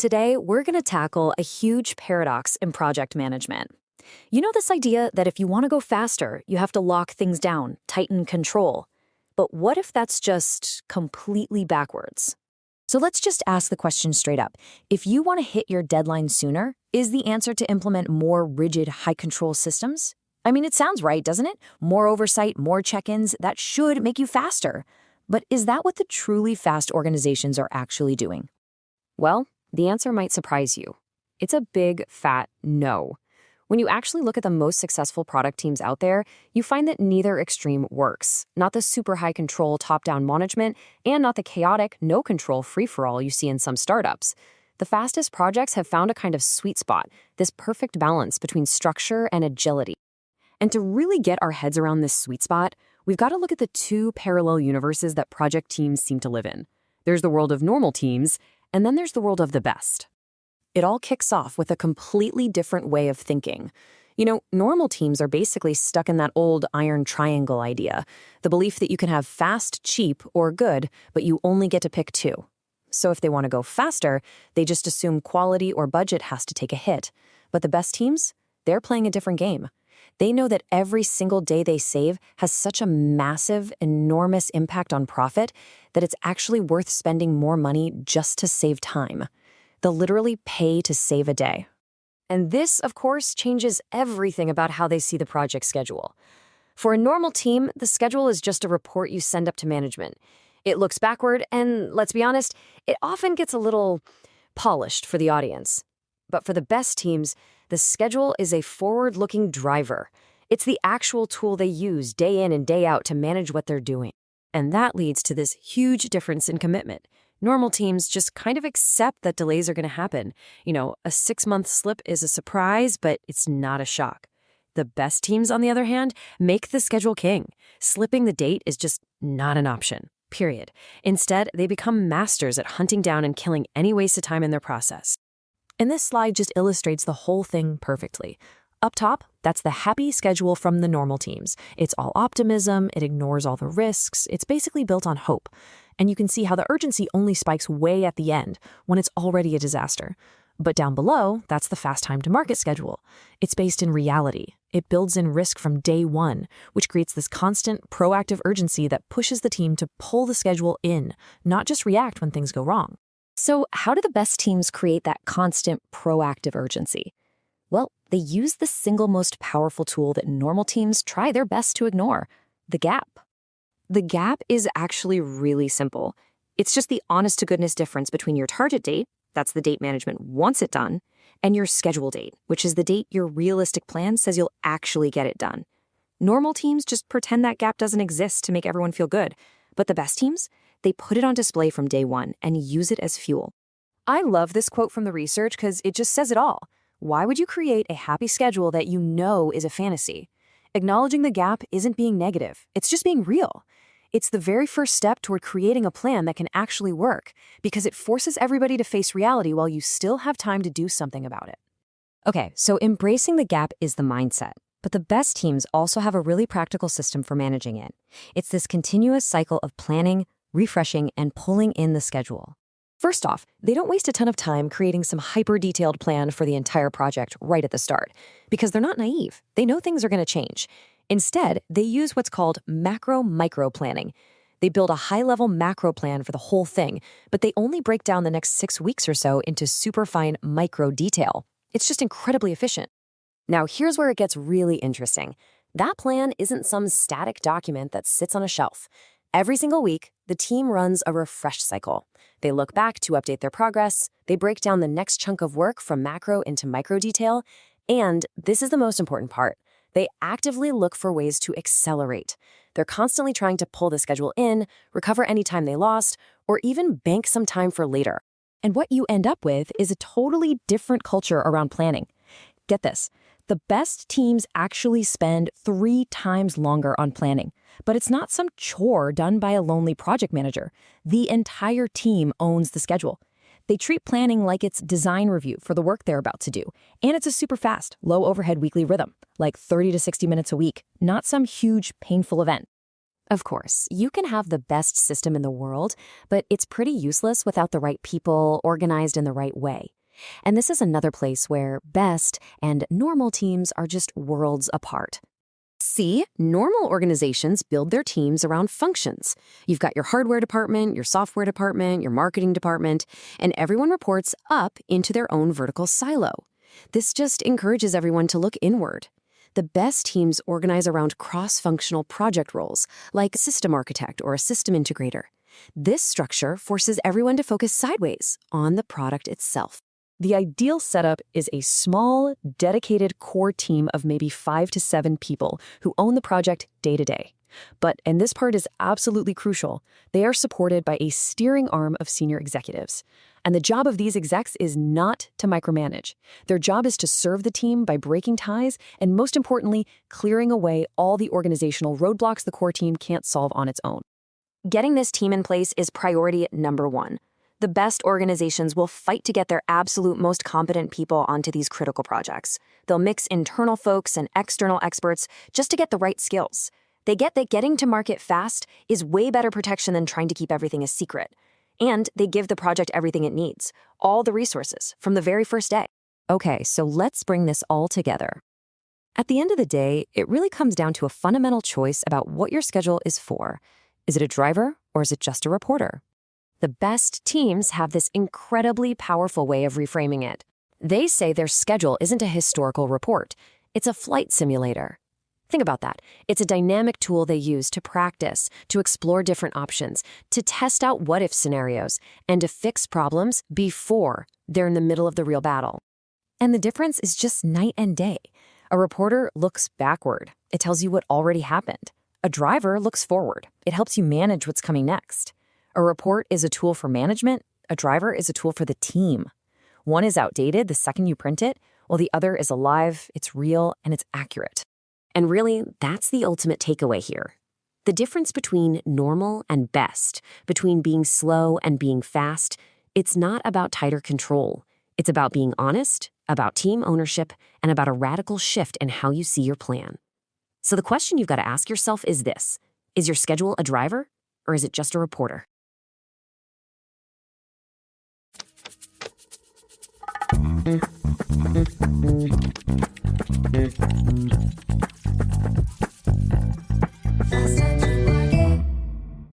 Today, we're going to tackle a huge paradox in project management. You know this idea that if you want to go faster, you have to lock things down, tighten control. But what if that's just completely backwards? So let's just ask the question straight up. If you want to hit your deadline sooner, is the answer to implement more rigid, high-control systems? I mean, it sounds right, doesn't it? More oversight, more check-ins, that should make you faster. But is that what the truly fast organizations are actually doing? Well, the answer might surprise you. It's a big, fat no. When you actually look at the most successful product teams out there, you find that neither extreme works. Not the super high control top-down management, and not the chaotic, no-control free-for-all you see in some startups. The fastest projects have found a kind of sweet spot, this perfect balance between structure and agility. And to really get our heads around this sweet spot, we've got to look at the two parallel universes that project teams seem to live in. There's the world of normal teams, and then there's the world of the best. It all kicks off with a completely different way of thinking. You know, normal teams are basically stuck in that old iron triangle idea, the belief that you can have fast, cheap, or good, but you only get to pick two. So if they want to go faster, they just assume quality or budget has to take a hit. But the best teams, they're playing a different game. They know that every single day they save has such a massive, enormous impact on profit that it's actually worth spending more money just to save time. They'll literally pay to save a day. And this, of course, changes everything about how they see the project schedule. For a normal team, the schedule is just a report you send up to management. It looks backward, and let's be honest, it often gets a little polished for the audience. But for the best teams, the schedule is a forward-looking driver. It's the actual tool they use day in and day out to manage what they're doing. And that leads to this huge difference in commitment. Normal teams just kind of accept that delays are going to happen. You know, a 6-month slip is a surprise, but it's not a shock. The best teams, on the other hand, make the schedule king. Slipping the date is just not an option, period. Instead, they become masters at hunting down and killing any waste of time in their process. And this slide just illustrates the whole thing perfectly. Up top, that's the happy schedule from the normal teams. It's all optimism, it ignores all the risks, it's basically built on hope. And you can see how the urgency only spikes way at the end, when it's already a disaster. But down below, that's the fast time to market schedule. It's based in reality. It builds in risk from day one, which creates this constant, proactive urgency that pushes the team to pull the schedule in, not just react when things go wrong. So how do the best teams create that constant, proactive urgency? Well, they use the single most powerful tool that normal teams try their best to ignore, the gap. The gap is actually really simple. It's just the honest-to-goodness difference between your target date, that's the date management wants it done, and your schedule date, which is the date your realistic plan says you'll actually get it done. Normal teams just pretend that gap doesn't exist to make everyone feel good, but the best teams, they put it on display from day one and use it as fuel. I love this quote from the research because it just says it all. Why would you create a happy schedule that you know is a fantasy? Acknowledging the gap isn't being negative. It's just being real. It's the very first step toward creating a plan that can actually work because it forces everybody to face reality while you still have time to do something about it. Okay, so embracing the gap is the mindset, but the best teams also have a really practical system for managing it. It's this continuous cycle of planning, refreshing, and pulling in the schedule. First off, they don't waste a ton of time creating some hyper-detailed plan for the entire project right at the start, because they're not naive. They know things are going to change. Instead, they use what's called macro-micro planning. They build a high-level macro plan for the whole thing, but they only break down the next 6 weeks or so into super fine micro detail. It's just incredibly efficient. Now, here's where it gets really interesting. That plan isn't some static document that sits on a shelf. Every single week, the team runs a refresh cycle. They look back to update their progress, they break down the next chunk of work from macro into micro detail, and this is the most important part. They actively look for ways to accelerate. They're constantly trying to pull the schedule in, recover any time they lost, or even bank some time for later. And what you end up with is a totally different culture around planning. Get this. The best teams actually spend 3 times longer on planning. But it's not some chore done by a lonely project manager. The entire team owns the schedule. They treat planning like it's design review for the work they're about to do. And it's a super fast, low overhead weekly rhythm, like 30 to 60 minutes a week, not some huge, painful event. Of course, you can have the best system in the world, but it's pretty useless without the right people organized in the right way. And this is another place where best and normal teams are just worlds apart. See, normal organizations build their teams around functions. You've got your hardware department, your software department, your marketing department, and everyone reports up into their own vertical silo. This just encourages everyone to look inward. The best teams organize around cross-functional project roles, like a system architect or a system integrator. This structure forces everyone to focus sideways on the product itself. The ideal setup is a small, dedicated core team of maybe 5 to 7 people who own the project day to day. But, and this part is absolutely crucial, they are supported by a steering arm of senior executives. And the job of these execs is not to micromanage. Their job is to serve the team by breaking ties and, most importantly, clearing away all the organizational roadblocks the core team can't solve on its own. Getting this team in place is priority number 1. The best organizations will fight to get their absolute most competent people onto these critical projects. They'll mix internal folks and external experts just to get the right skills. They get that getting to market fast is way better protection than trying to keep everything a secret. And they give the project everything it needs, all the resources, from the very first day. Okay, so let's bring this all together. At the end of the day, it really comes down to a fundamental choice about what your schedule is for. Is it a driver or is it just a reporter? The best teams have this incredibly powerful way of reframing it. They say their schedule isn't a historical report, it's a flight simulator. Think about that. It's a dynamic tool they use to practice, to explore different options, to test out what-if scenarios, and to fix problems before they're in the middle of the real battle. And the difference is just night and day. A reporter looks backward. It tells you what already happened. A driver looks forward. It helps you manage what's coming next. A report is a tool for management. A driver is a tool for the team. One is outdated the second you print it, while the other is alive, it's real, and it's accurate. And really, that's the ultimate takeaway here. The difference between normal and best, between being slow and being fast, it's not about tighter control. It's about being honest, about team ownership, and about a radical shift in how you see your plan. So the question you've got to ask yourself is this: is your schedule a driver, or is it just a reporter?